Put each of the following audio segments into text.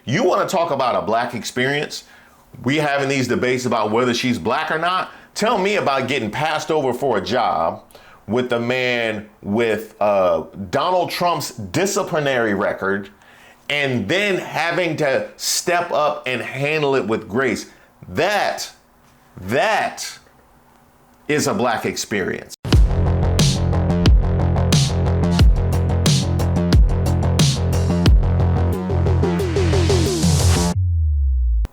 You want to talk about a black experience? We having these debates about whether she's black or not. Tell me about getting passed over for a job with the man with Donald Trump's disciplinary record and then having to step up and handle it with grace. That is a black experience.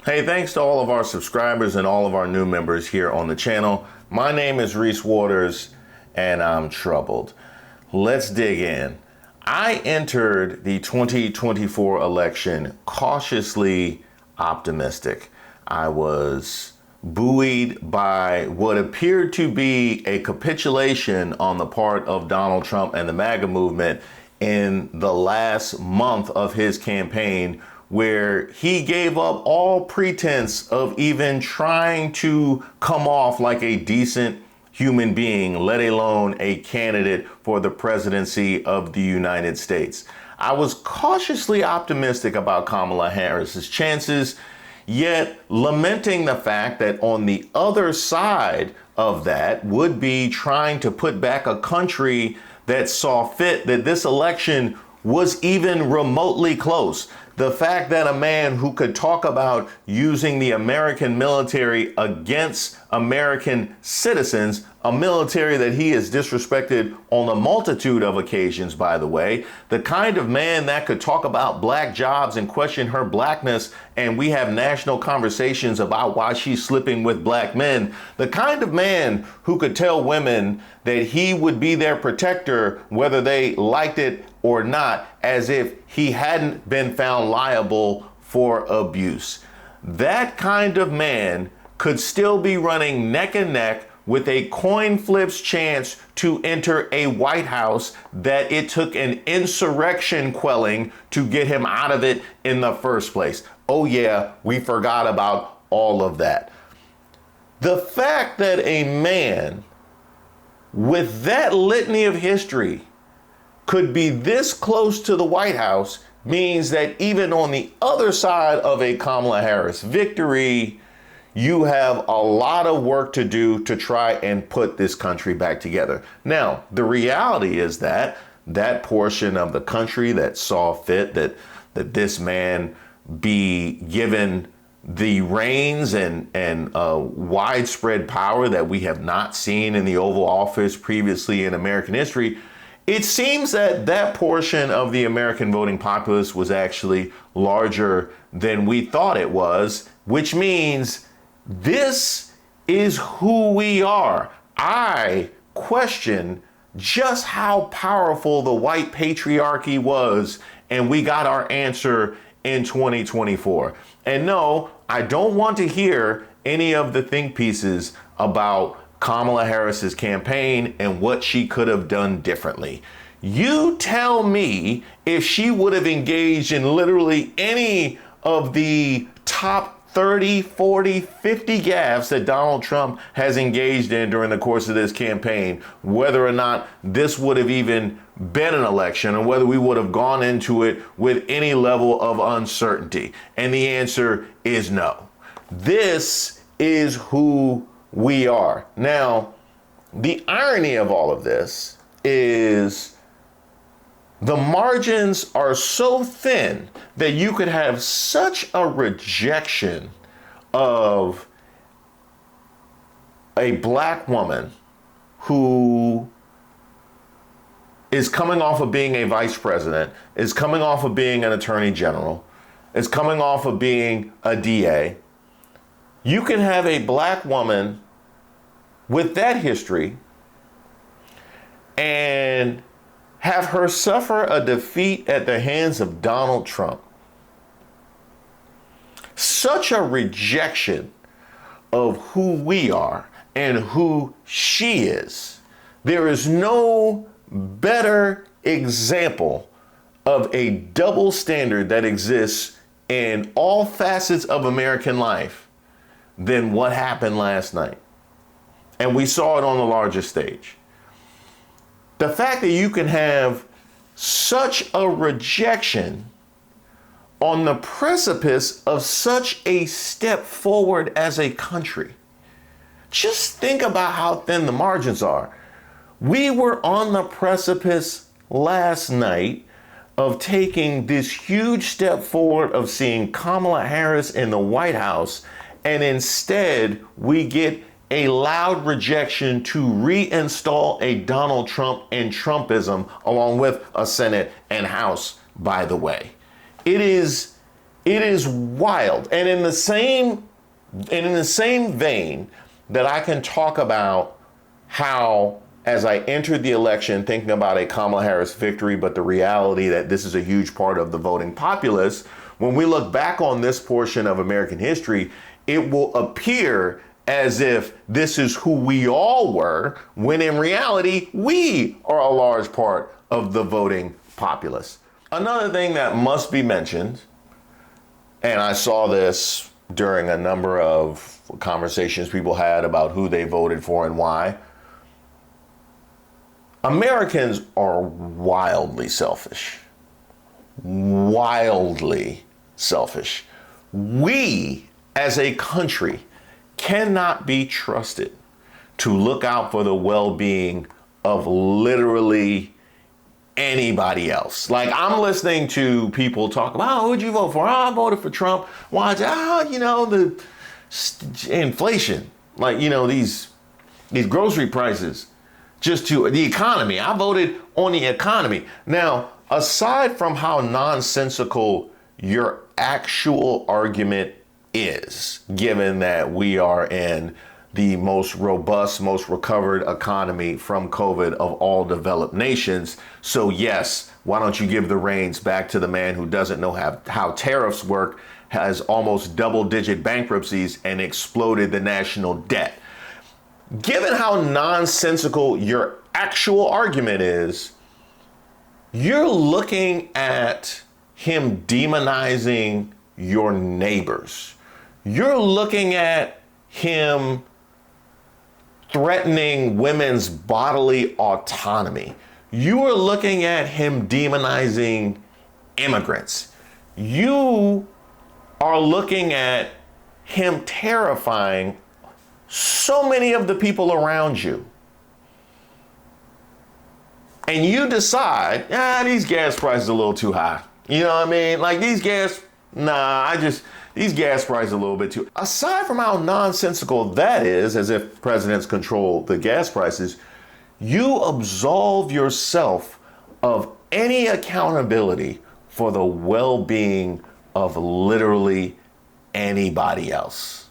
Hey, thanks to all of our subscribers and all of our new members here on the channel. My name is Reese Waters and I'm troubled. Let's dig in. I entered the 2024 election cautiously optimistic. I was buoyed by what appeared to be a capitulation on the part of Donald Trump and the MAGA movement in the last month of his campaign, where he gave up all pretense of even trying to come off like a decent human being, let alone a candidate for the presidency of the United States. I was cautiously optimistic about Kamala Harris's chances, yet lamenting the fact that on the other side of that would be trying to put back a country that saw fit that this election was even remotely close. The fact that a man who could talk about using the American military against American citizens, a military that he has disrespected on a multitude of occasions, by the way, the kind of man that could talk about black jobs and question her blackness, and we have national conversations about why she's slipping with black men, the kind of man who could tell women that he would be their protector, whether they liked it or not, as if he hadn't been found liable for abuse. That kind of man could still be running neck and neck with a coin flip's chance to enter a White House that it took an insurrection quelling to get him out of it in the first place. Oh yeah, we forgot about all of that. The fact that a man with that litany of history could be this close to the White House means that even on the other side of a Kamala Harris victory, you have a lot of work to do to try and put this country back together. Now, the reality is that that portion of the country that saw fit that this man be given the reins and widespread power that we have not seen in the Oval Office previously in American history, it seems that that portion of the American voting populace was actually larger than we thought it was, which means this is who we are. I question just how powerful the white patriarchy was, and we got our answer in 2024. And no, I don't want to hear any of the think pieces about Kamala Harris's campaign and what she could have done differently. You tell me if she would have engaged in literally any of the top 30, 40, 50 gaffes that Donald Trump has engaged in during the course of this campaign, whether or not this would have even been an election and whether we would have gone into it with any level of uncertainty. And the answer is no. This is who we are. Now, the irony of all of this is the margins are so thin that you could have such a rejection of a black woman who is coming off of being a vice president, is coming off of being an attorney general, is coming off of being a DA. You can have a black woman with that history and have her suffer a defeat at the hands of Donald Trump. Such a rejection of who we are and who she is. There is no better example of a double standard that exists in all facets of American life than what happened last night. And we saw it on the largest stage. The fact that you can have such a rejection on the precipice of such a step forward as a country. Just think about how thin the margins are. We were on the precipice last night of taking this huge step forward of seeing Kamala Harris in the White House, and instead we get a loud rejection to reinstall a Donald Trump and Trumpism, along with a Senate and House, by the way. It is wild. And in the same vein that I can talk about how, as I entered the election thinking about a Kamala Harris victory, but the reality that this is a huge part of the voting populace, when we look back on this portion of American history, it will appear as if this is who we all were, when in reality, we are a large part of the voting populace. Another thing that must be mentioned, and I saw this during a number of conversations people had about who they voted for and why, Americans are wildly selfish. Wildly selfish. We, as a country, cannot be trusted to look out for the well-being of literally anybody else. Like, I'm listening to people talk about, who'd you vote for? Oh, I voted for Trump. Why? The inflation, like, these grocery prices, just to the economy. I voted on the economy. Now, aside from how nonsensical your actual argument is, given that we are in the most robust, most recovered economy from COVID of all developed nations. So yes, why don't you give the reins back to the man who doesn't know how tariffs work, has almost double-digit bankruptcies, and exploded the national debt. Given how nonsensical your actual argument is, you're looking at him demonizing your neighbors. You're looking at him threatening women's bodily autonomy. You are looking at him demonizing immigrants. You are looking at him terrifying so many of the people around you. And you decide, these gas prices are a little too high. You know what I mean? Like, these gas prices are a little bit too. Aside from how nonsensical that is, as if presidents control the gas prices, you absolve yourself of any accountability for the well-being of literally anybody else.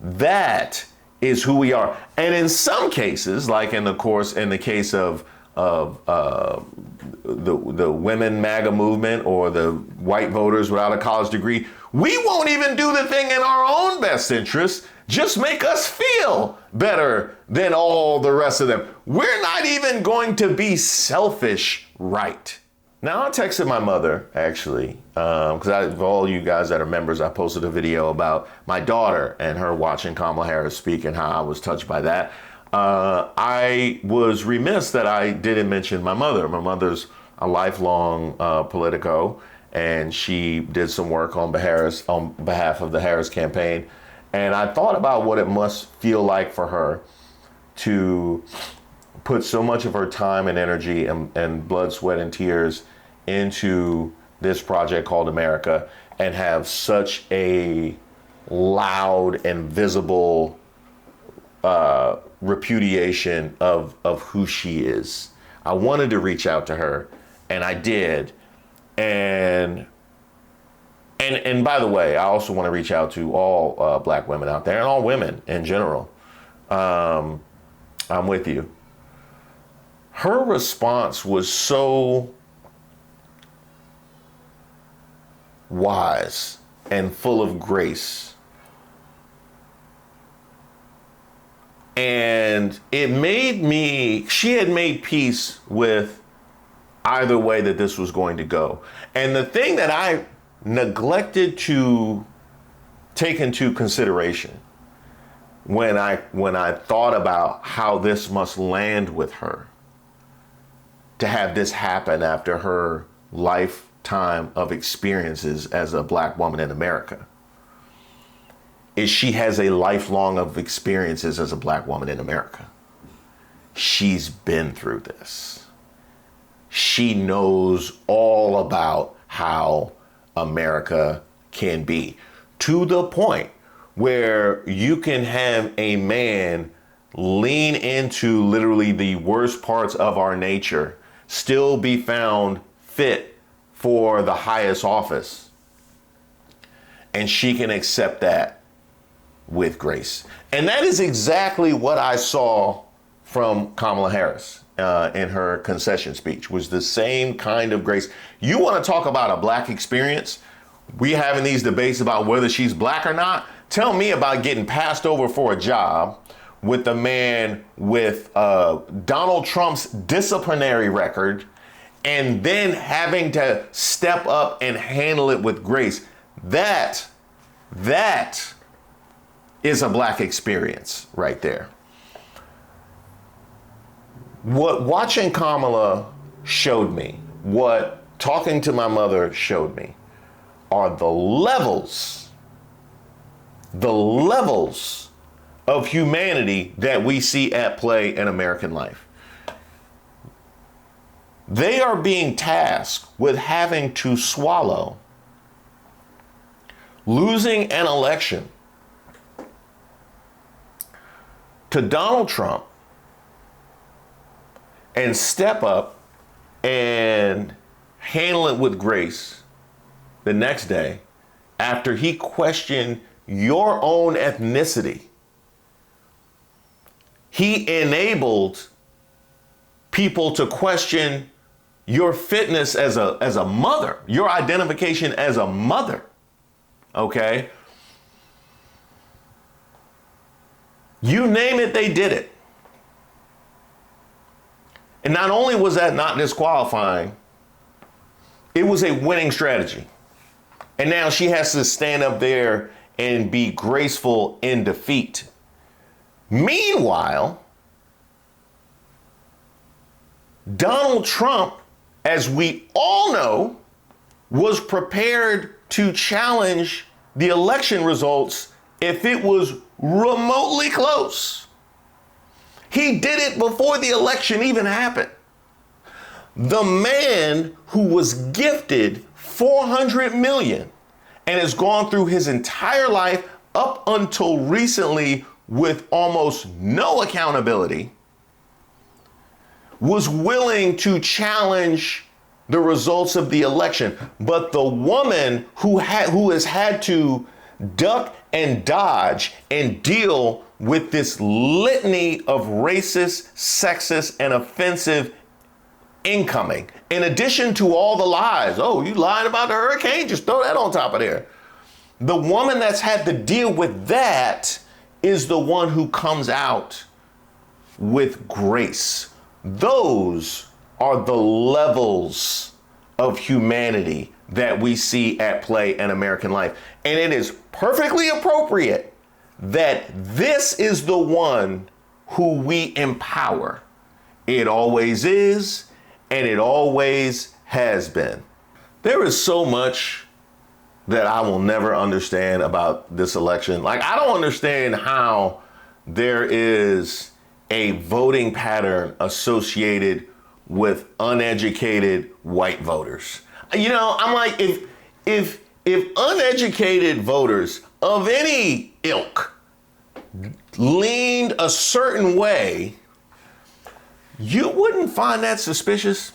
That is who we are. And in some cases, like in the case of the women MAGA movement or the white voters without a college degree, we won't even do the thing in our own best interest, just make us feel better than all the rest of them. We're not even going to be selfish, right? Now, I texted my mother, actually, because for all you guys that are members, I posted a video about my daughter and her watching Kamala Harris speak and how I was touched by that. I was remiss that I didn't mention my mother. My mother's a lifelong Politico, and she did some work on behalf of the Harris campaign. And I thought about what it must feel like for her to put so much of her time and energy and blood, sweat, and tears into this project called America, and have such a loud and visible repudiation of who she is. I wanted to reach out to her, and I did. And by the way, I also want to reach out to all black women out there and all women in general. I'm with you. Her response was so wise and full of grace. And she had made peace with either way that this was going to go. And the thing that I neglected to take into consideration when I thought about how this must land with her, to have this happen after her life lifetime of experiences as a black woman in America. Is she has a lifelong of experiences as a black woman in America. She's been through this. She knows all about how America can be, to the point where you can have a man lean into literally the worst parts of our nature, still be found fit for the highest office. And she can accept that with grace. And that is exactly what I saw from Kamala Harris in her concession speech, was the same kind of grace. You want to talk about a black experience? We having these debates about whether she's black or not. Tell me about getting passed over for a job with a man with Donald Trump's disciplinary record and then having to step up and handle it with grace. That is a black experience right there. What watching Kamala showed me, what talking to my mother showed me, are the levels of humanity that we see at play in American life. They are being tasked with having to swallow losing an election to Donald Trump and step up and handle it with grace the next day after he questioned your own ethnicity. He enabled people to question your fitness as a mother, your identification as a mother. Okay? You name it, they did it. And not only was that not disqualifying, it was a winning strategy. And now she has to stand up there and be graceful in defeat. Meanwhile, Donald Trump, as we all know, was prepared to challenge the election results if it was remotely close. He did it before the election even happened. The man who was gifted $400 million and has gone through his entire life up until recently with almost no accountability, was willing to challenge the results of the election. But the woman who has had to duck and dodge and deal with this litany of racist, sexist, and offensive incoming, in addition to all the lies. Oh, you lied about the hurricane? Just throw that on top of there. The woman that's had to deal with that is the one who comes out with grace. Those are the levels of humanity that we see at play in American life. And it is perfectly appropriate that this is the one who we empower. It always is, and it always has been. There is so much that I will never understand about this election. Like, I don't understand how there is a voting pattern associated with uneducated white voters. You know, I'm like, if uneducated voters of any ilk leaned a certain way, you wouldn't find that suspicious.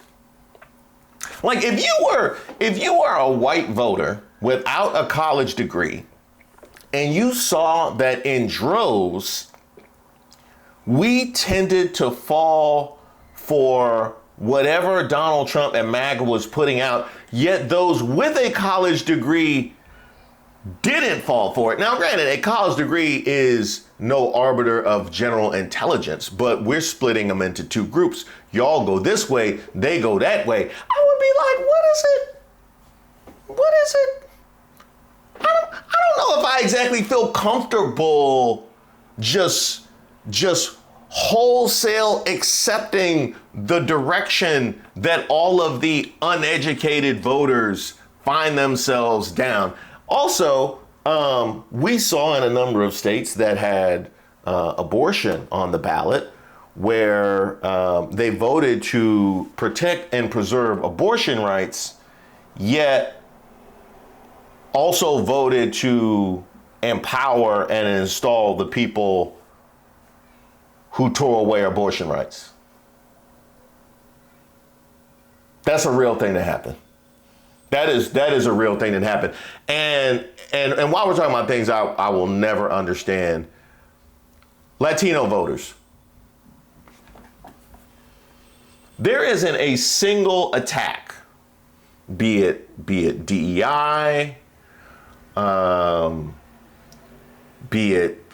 Like, if you were a white voter without a college degree and you saw that in droves we tended to fall for whatever Donald Trump and MAGA was putting out, yet those with a college degree didn't fall for it. Now, granted, a college degree is no arbiter of general intelligence, but we're splitting them into two groups. Y'all go this way, they go that way. I would be like, what is it? What is it? I don't know if I exactly feel comfortable just wholesale accepting the direction that all of the uneducated voters find themselves down. Also, we saw in a number of states that had abortion on the ballot, where they voted to protect and preserve abortion rights, yet also voted to empower and install the people who tore away abortion rights. That's a real thing that happened. That is a real thing that happened. And while we're talking about things I will never understand, Latino voters. There isn't a single attack, be it DEI, be it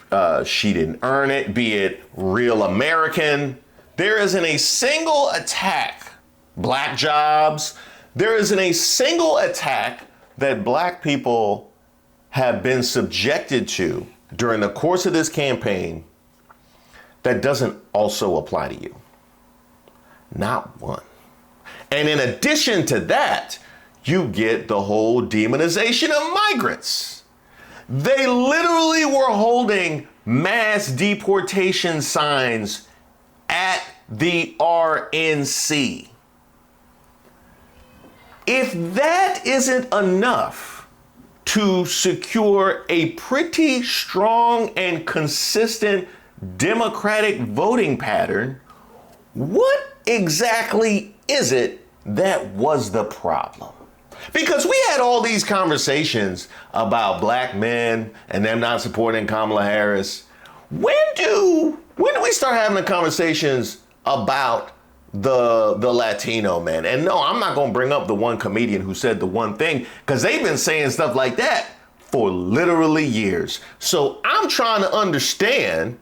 she didn't earn it, be it Real American. There isn't a single attack, black jobs. There isn't a single attack that black people have been subjected to during the course of this campaign that doesn't also apply to you. Not one. And in addition to that, you get the whole demonization of migrants. They literally were holding mass deportation signs at the RNC. If that isn't enough to secure a pretty strong and consistent Democratic voting pattern, what exactly is it that was the problem? Because we had all these conversations about black men and them not supporting Kamala Harris. When do we start having the conversations about the Latino men? And no, I'm not going to bring up the one comedian who said the one thing, because they've been saying stuff like that for literally years. So I'm trying to understand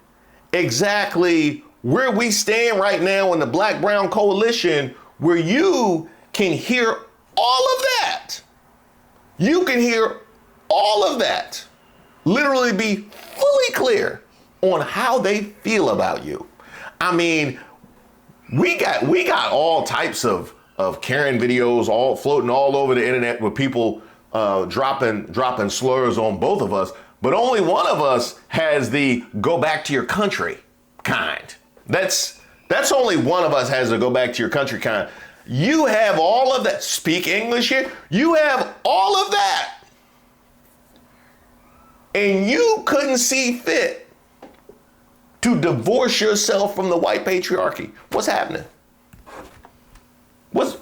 exactly where we stand right now in the Black-Brown coalition, where you can hear all of that. You can hear all of that. Literally be fully clear on how they feel about you. I mean, we got all types of Karen videos all floating all over the internet with people dropping slurs on both of us, but only one of us has the go back to your country kind. That's only one of us has a go back to your country kind. You have all of that. Speak English here. You have all of that. And you couldn't see fit to divorce yourself from the white patriarchy. What's happening? What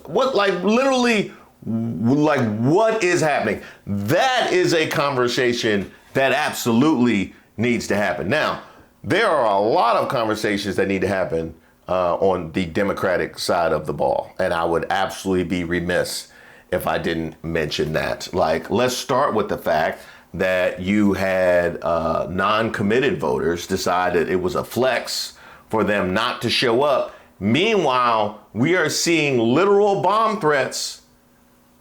is happening? That is a conversation that absolutely needs to happen. Now, there are a lot of conversations that need to happen on the Democratic side of the ball. And I would absolutely be remiss if I didn't mention that. Like, let's start with the fact that you had non-committed voters decide that it was a flex for them not to show up. Meanwhile, we are seeing literal bomb threats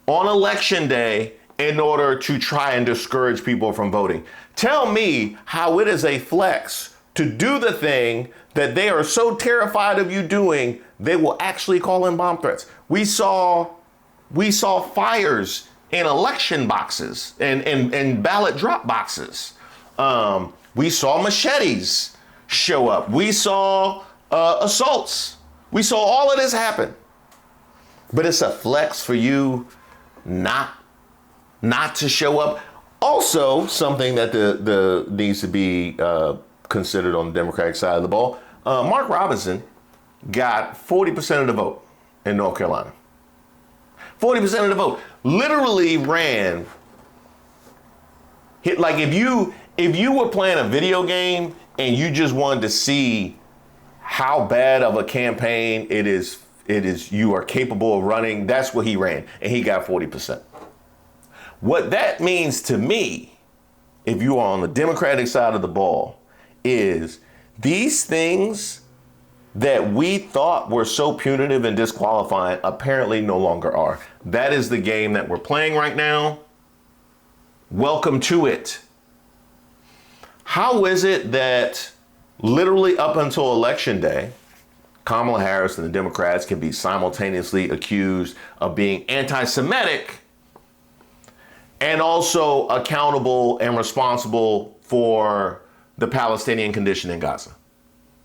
on election day in order to try and discourage people from voting. Tell me how it is a flex to do the thing that they are so terrified of you doing, they will actually call in bomb threats. We saw fires in election boxes and ballot drop boxes. We saw machetes show up. We saw assaults. We saw all of this happen. But it's a flex for you not to show up. Also, something that the needs to be considered on the Democratic side of the ball. Mark Robinson got 40% of the vote in North Carolina. 40% of the vote. Literally ran. Hit, like if you were playing a video game and you just wanted to see how bad of a campaign it is you are capable of running, that's what he ran, and he got 40%. What that means to me, if you are on the Democratic side of the ball, is these things that we thought were so punitive and disqualifying apparently no longer are. That is the game that we're playing right now. Welcome to it. How is it that literally up until election day, Kamala Harris and the Democrats can be simultaneously accused of being anti-Semitic and also accountable and responsible for the Palestinian condition in Gaza.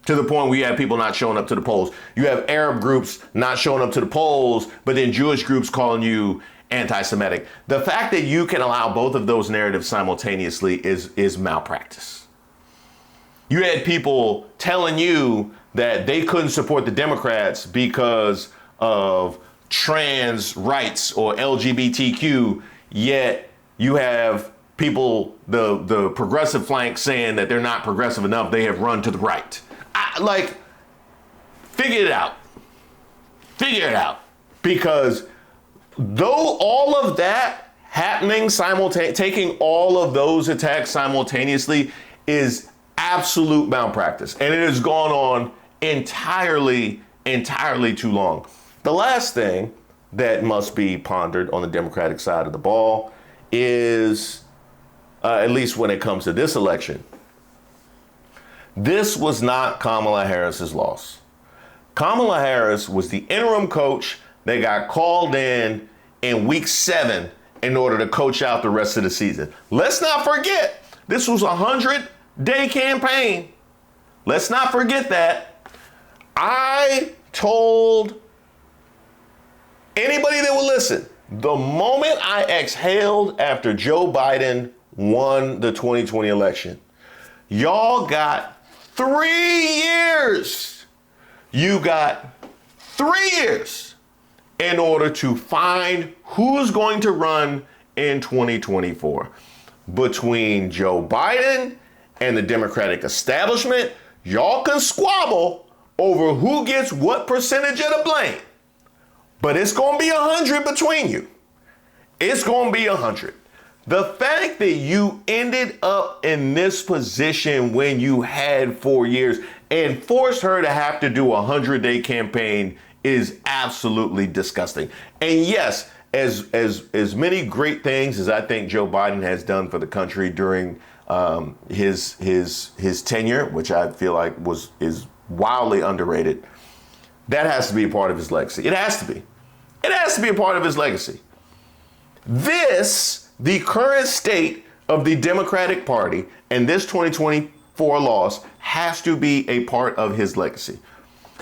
To the point where you have people not showing up to the polls. You have Arab groups not showing up to the polls, but then Jewish groups calling you anti-Semitic. The fact that you can allow both of those narratives simultaneously is malpractice. You had people telling you that they couldn't support the Democrats because of trans rights or LGBTQ, yet you have people, the progressive flank, saying that they're not progressive enough, they have run to the right. Figure it out. Figure it out. Because though all of that happening taking all of those attacks simultaneously is absolute malpractice. And it has gone on entirely too long. The last thing that must be pondered on the Democratic side of the ball is, at least when it comes to this election, this was not Kamala Harris's loss. Kamala Harris was the interim coach that got called in week 7 in order to coach out the rest of the season. Let's not forget, this was a 100-day campaign. Let's not forget that. I told anybody that would listen, the moment I exhaled after Joe Biden won the 2020 election, y'all got 3 years. You got 3 years in order to find who's going to run in 2024. Between Joe Biden and the Democratic establishment, y'all can squabble over who gets what percentage of the blame. But it's going to be 100 between you. It's going to be 100. The fact that you ended up in this position when you had 4 years and forced her to have to do a 100-day campaign is absolutely disgusting. And yes, as many great things as I think Joe Biden has done for the country during his tenure, which I feel like is wildly underrated, that has to be a part of his legacy. It has to be. It has to be a part of his legacy. The current state of the Democratic Party and this 2024 loss has to be a part of his legacy.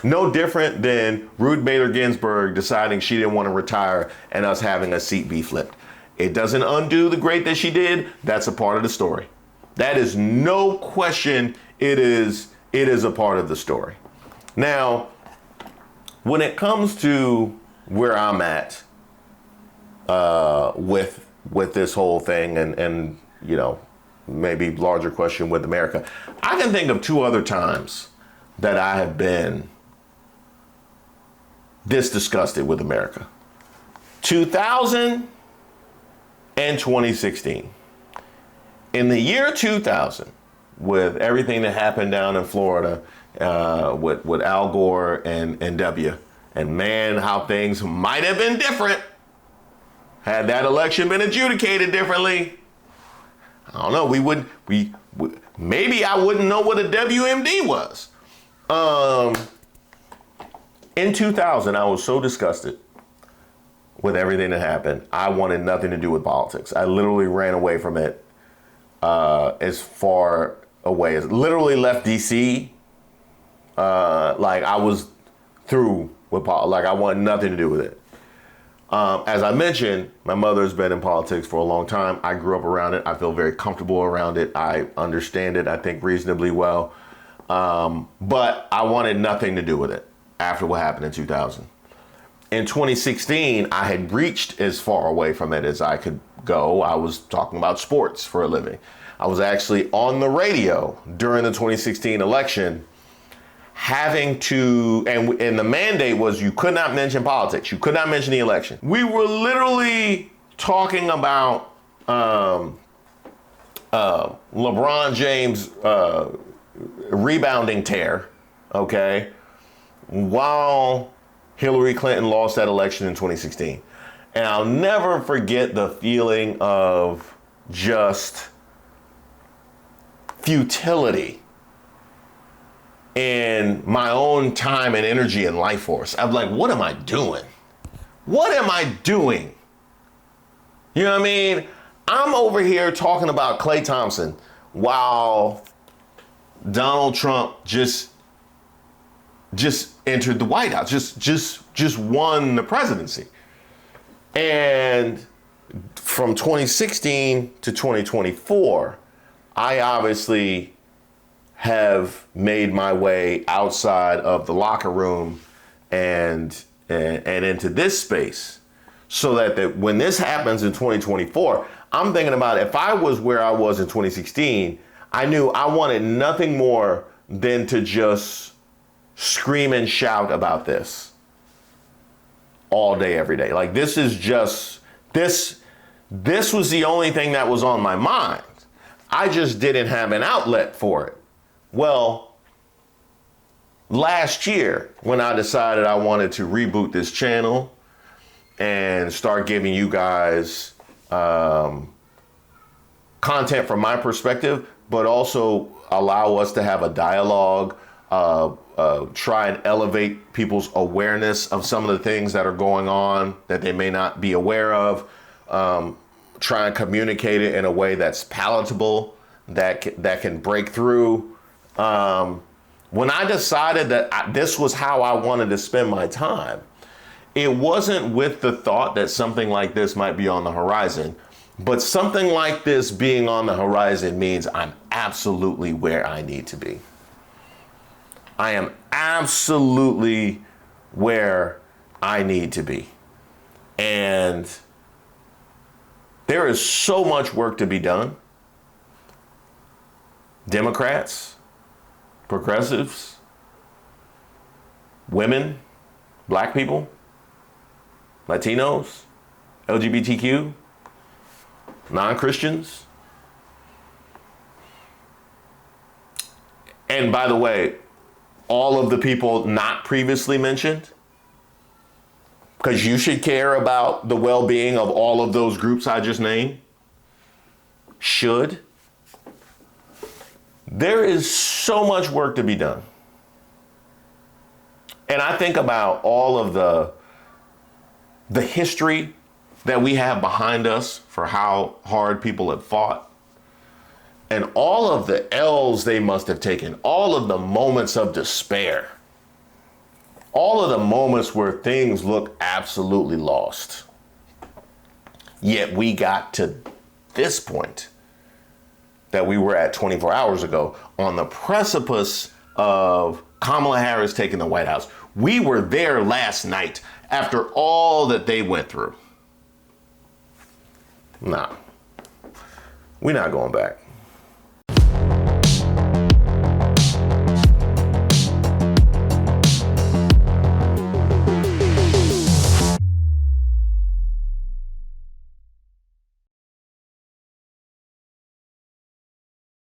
No different than Ruth Bader Ginsburg deciding she didn't want to retire and us having a seat be flipped. It doesn't undo the great that she did. That's a part of the story. That is no question. It is a part of the story. Now, when it comes to where I'm at with this whole thing and you know, maybe larger question with America, I can think of 2 other times that I have been this disgusted with America. 2000 and 2016. In the year 2000, with everything that happened down in Florida, with Al Gore and W, and man, how things might have been different had that election been adjudicated differently. I don't know. Maybe I wouldn't know what a WMD was. In 2000, I was so disgusted with everything that happened. I wanted nothing to do with politics. I literally ran away from it as far away as literally left DC. Like I was through with politics. Like I wanted nothing to do with it. As I mentioned, my mother's been in politics for a long time. I grew up around it. I feel very comfortable around it. I understand it, I think, reasonably well. But I wanted nothing to do with it after what happened in 2000. In 2016, I had reached as far away from it as I could go. I was talking about sports for a living. I was actually on the radio during the 2016 election having to, and the mandate was you could not mention politics. You could not mention the election. We were literally talking about LeBron James rebounding tear, okay, while Hillary Clinton lost that election in 2016. And I'll never forget the feeling of just futility in my own time and energy and life force. I'm like, what am I doing? What am I doing? You know what I mean? I'm over here talking about Klay Thompson while Donald Trump just entered the White House, just won the presidency. And from 2016 to 2024, I obviously have made my way outside of the locker room and into this space, so that when this happens in 2024, I'm thinking about if I was where I was in 2016, I knew I wanted nothing more than to just scream and shout about this all day, every day. Like, this is just, this was the only thing that was on my mind. I just didn't have an outlet for it. Well, last year, when I decided I wanted to reboot this channel and start giving you guys content from my perspective, but also allow us to have a dialogue, try and elevate people's awareness of some of the things that are going on that they may not be aware of, try and communicate it in a way that's palatable, that can break through. When I decided that this was how I wanted to spend my time, it wasn't with the thought that something like this might be on the horizon, but something like this being on the horizon means I'm absolutely where I need to be. I am absolutely where I need to be. And there is so much work to be done. Democrats, progressives, women, black people, Latinos, LGBTQ, non-Christians. And by the way, all of the people not previously mentioned, because you should care about the well-being of all of those groups I just named, should. There is so much work to be done. And I think about all of the history that we have behind us for how hard people have fought, and all of the L's they must have taken, all of the moments of despair, all of the moments where things look absolutely lost. Yet we got to this point that we were at 24 hours ago, on the precipice of Kamala Harris taking the White House. We were there last night after all that they went through. Nah, we're not going back.